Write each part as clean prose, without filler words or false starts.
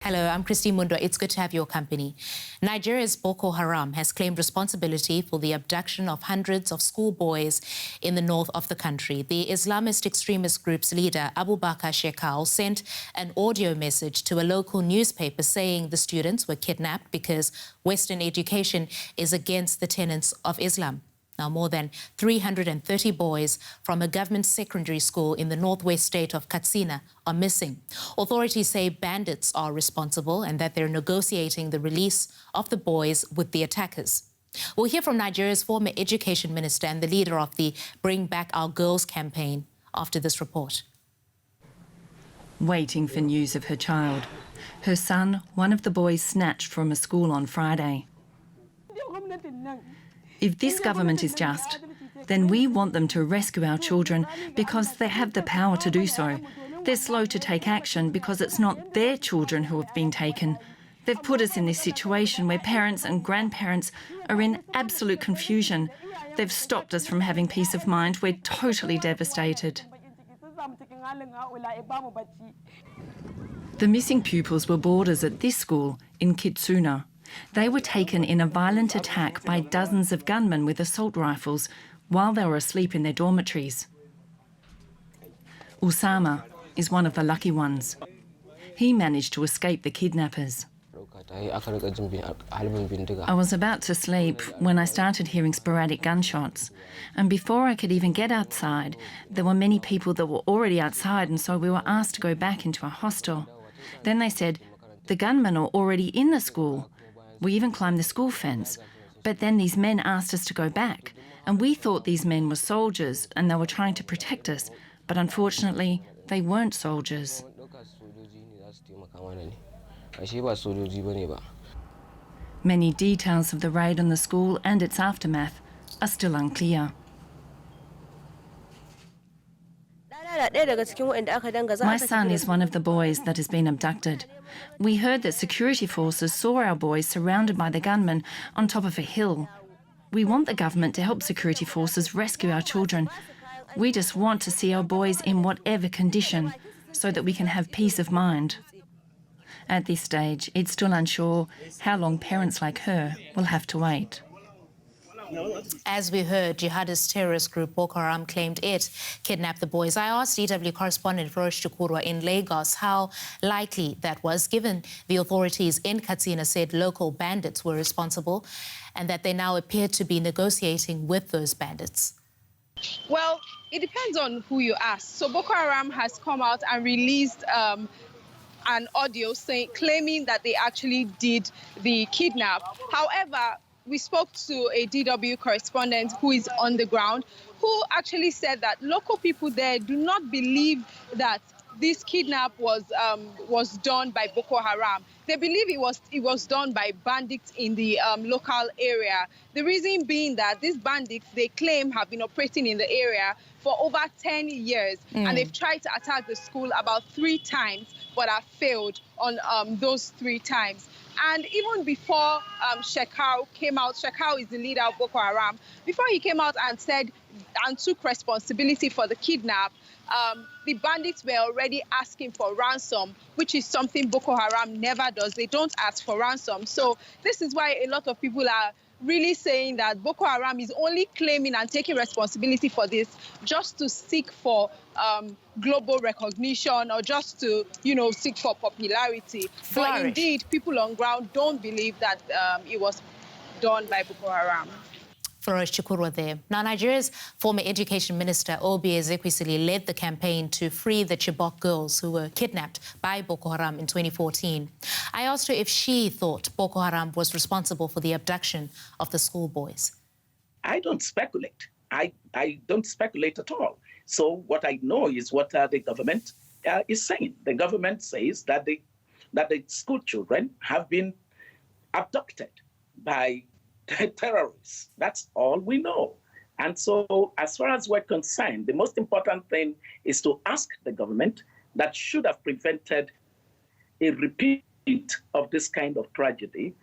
Hello, I'm Christine Mundo. It's good to have your company. Nigeria's Boko Haram has claimed responsibility for the abduction of hundreds of schoolboys in the north of the country. The Islamist extremist group's leader, Abubakar Shekau, sent an audio message to a local newspaper saying the students were kidnapped because Western education is against the tenets of Islam. Now, more than 330 boys from a government secondary school in the northwest state of Katsina are missing. Authorities say bandits are responsible and that they're negotiating the release of the boys with the attackers. We'll hear from Nigeria's former education minister and the leader of the Bring Back Our Girls campaign after this report. Waiting for news of her child. Her son, one of the boys snatched from a school on Friday. If this government is just, then we want them to rescue our children because they have the power to do so. They're slow to take action because it's not their children who have been taken. They've put us in this situation where parents and grandparents are in absolute confusion. They've stopped us from having peace of mind. We're totally devastated. The missing pupils were boarders at this school in Katsina. They were taken in a violent attack by dozens of gunmen with assault rifles while they were asleep in their dormitories. Usama is one of the lucky ones. He managed to escape the kidnappers. I was about to sleep when I started hearing sporadic gunshots. And before I could even get outside, there were many people that were already outside, and so we were asked to go back into a hostel. Then they said, the gunmen are already in the school. We even climbed the school fence. But then these men asked us to go back. And we thought these men were soldiers and they were trying to protect us. But unfortunately, they weren't soldiers. Many details of the raid on the school and its aftermath are still unclear. My son is one of the boys that has been abducted. We heard that security forces saw our boys surrounded by the gunmen on top of a hill. We want the government to help security forces rescue our children. We just want to see our boys in whatever condition so that we can have peace of mind. At this stage, it's still unsure how long parents like her will have to wait. As we heard, jihadist terrorist group Boko Haram claimed it kidnapped the boys. I asked DW correspondent Feroz Chukurwa in Lagos how likely that was, given the authorities in Katsina said local bandits were responsible and that they now appear to be negotiating with those bandits. Well, it depends on who you ask. So Boko Haram has come out and released an audio claiming that they actually did the kidnap. However, we spoke to a DW correspondent who is on the ground, who actually said that local people there do not believe that this kidnap was done by Boko Haram. They believe it was done by bandits in the local area. The reason being that these bandits, they claim, have been operating in the area for over 10 years. And they've tried to attack the school about 3 times, but have failed on those 3 times. And even before Shekau came out, Shekau is the leader of Boko Haram, before he came out and said and took responsibility for the kidnap, the bandits were already asking for ransom, which is something Boko Haram never does. They don't ask for ransom. So this is why a lot of people are really saying that Boko Haram is only claiming and taking responsibility for this just to seek for global recognition or just to, seek for popularity. Flourish. But indeed, people on ground don't believe that it was done by Boko Haram. Feroz Chukurwa there. Now, Nigeria's former education minister, Obi Ezekwesili, led the campaign to free the Chibok girls who were kidnapped by Boko Haram in 2014. I asked her if she thought Boko Haram was responsible for the abduction of the schoolboys. I don't speculate. I don't speculate at all. So what I know is what the government is saying. The government says that the school children have been abducted by terrorists. That's all we know. And so as far as we're concerned, the most important thing is to ask the government that should have prevented a repeat of this kind of tragedy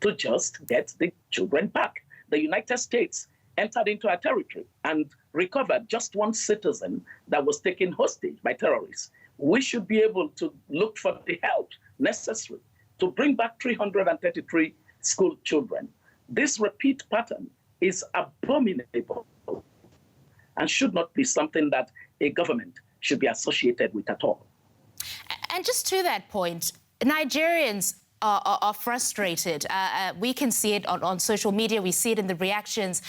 to just get the children back. The United States entered into our territory and recovered just one citizen that was taken hostage by terrorists. We should be able to look for the help necessary to bring back 333 school children. This repeat pattern is abominable and should not be something that a government should be associated with at all. And just to that point, Nigerians are frustrated. We can see it on social media. We see it in the reactions.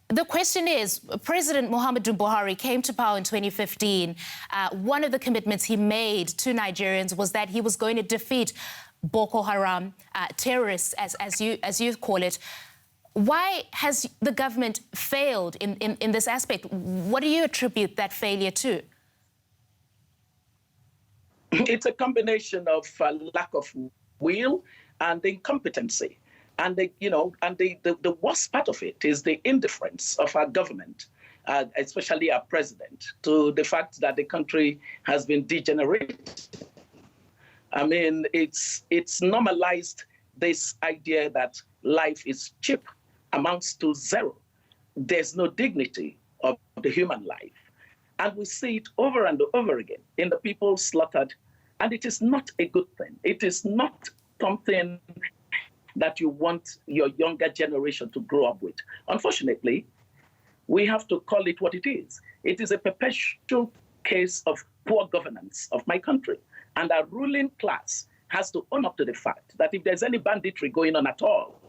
The question is, President Muhammadu Buhari came to power in 2015. One of the commitments he made to Nigerians was that he was going to defeat Boko Haram, terrorists, as you call it. Why has the government failed in this aspect? What do you attribute that failure to? It's a combination of lack of will and incompetency. And the worst part of it is the indifference of our government, especially our president, to the fact that the country has been degenerated. I mean, it's normalized this idea that life is cheap, amounts to zero. There's no dignity of the human life. And we see it over and over again in the people slaughtered. And it is not a good thing. It is not something that you want your younger generation to grow up with. Unfortunately, we have to call it what it is. It is a perpetual case of poor governance of my country. And our ruling class has to own up to the fact that if there's any banditry going on at all,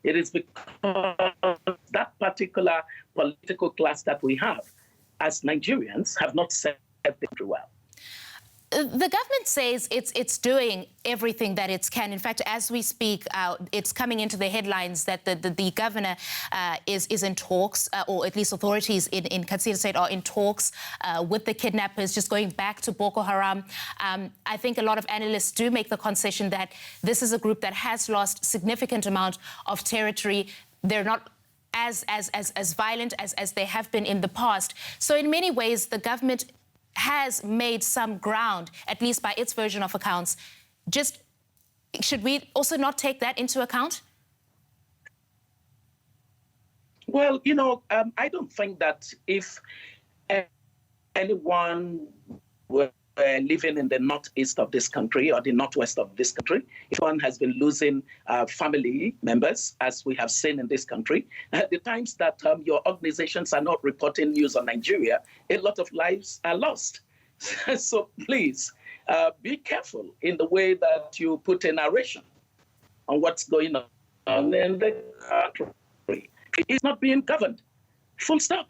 it is because that particular political class that we have as Nigerians have not served the country well. The government says it's doing everything that it can. In fact, as we speak, it's coming into the headlines that the governor is in talks, or at least authorities in Katsina State are in talks with the kidnappers, just going back to Boko Haram. I think a lot of analysts do make the concession that this is a group that has lost significant amount of territory. They're not as violent as they have been in the past. So in many ways, the government has made some ground, at least by its version of accounts. Just, should we also not take that into account? Well, I don't think that if anyone were living in the northeast of this country or the northwest of this country, if one has been losing family members, as we have seen in this country, at the times that your organizations are not reporting news on Nigeria, a lot of lives are lost. So please be careful in the way that you put a narration on what's going on in the country. It's not being governed. Full stop.